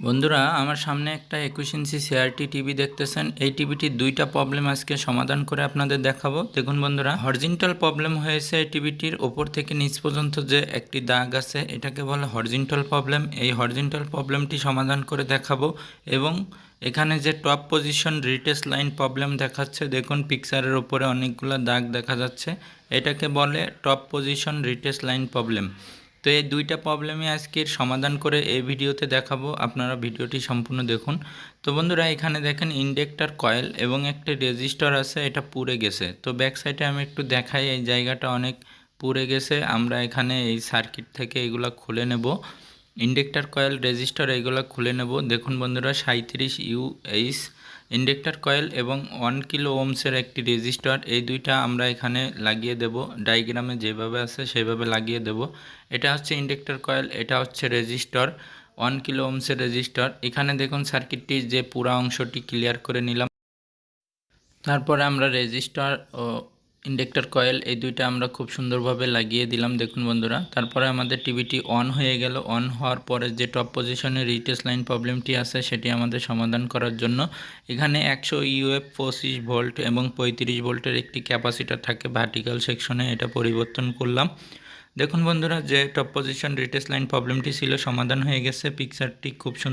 বন্ধুরা আমার সামনে একটা 21 ইঞ্চি সিআরটি টিভি দেখতেছেন। এই টিভিটির দুইটা প্রবলেম আজকে সমাধান করে আপনাদের দেখাবো। দেখুন বন্ধুরা, হরিজন্টাল প্রবলেম হয়েছে এই টিভিটির ওপর থেকে নিচ পর্যন্ত যে একটি দাগ আছে এটাকে বলে হরিজন্টাল প্রবলেম। এই হরিজন্টাল প্রবলেমটি সমাধান করে দেখাবো এবং এখানে যে top position retest line problem দেখাচ্ছে, দেখুন পিকচারের উপরে অনেকগুলো দাগ দেখা যাচ্ছে, এটাকে বলে top position retest line problem. তো এই দুইটা প্রবলেমই আজকের সমাধান করে এই ভিডিওতে দেখাবো, আপনারা ভিডিওটি সম্পূর্ণ দেখুন। তো বন্ধুরা এখানে দেখেন ইন্ডাক্টর কয়েল এবং একটা রেজিস্টার আছে, এটা পুড়ে গেছে। তো ব্যাক সাইডে আমি একটু দেখাই, এই জায়গাটা অনেক পুড়ে গেছে। আমরা এখানে এই সার্কিট থেকে এগুলা খুলে নেব, ইন্ডাক্টর কয়েল রেজিস্টার এগুলো খুলে নেব। দেখুন বন্ধুরা 37 ইউএইচ ইন্ডাক্টর কয়েল এবং 1 কিলো ওহমসের একটি রেজিস্টার, এই দুইটা আমরা এখানে লাগিয়ে দেব। ডায়াগ্রামে যেভাবে আছে সেভাবে লাগিয়ে দেব। এটা হচ্ছে ইন্ডাক্টর কয়েল, এটা হচ্ছে রেজিস্টার, 1 কিলো ওহমসের রেজিস্টার। এখানে দেখুন সার্কিটটির যে পুরো অংশটি ক্লিয়ার করে নিলাম। তারপরে আমরা রেজিস্টার ও ইন্ডাক্টর কয়েল এই দুইটা আমরা খুব সুন্দরভাবে লাগিয়ে দিলাম। দেখুন বন্ধুরা, তারপরে আমাদের টিভিটি অন হয়ে গেল। অন হওয়ার পরে যে টপ পজিশনে রিটেস্ট লাইন প্রবলেমটি আছে সেটি আমাদের সমাধান করার জন্য এখানে 100 ইউএফ 25 ভোল্ট এবং 35 ভোল্টের একটি ক্যাপাসিটার থাকে ভার্টিক্যাল সেকশনে, এটা পরিবর্তন করলাম। দেখুন বন্ধুরা, যে টপ পজিশন রিটেস্ট লাইন প্রবলেমটি ছিল সমাধান হয়ে গেছে। পিকচারটি খুব সুন্দর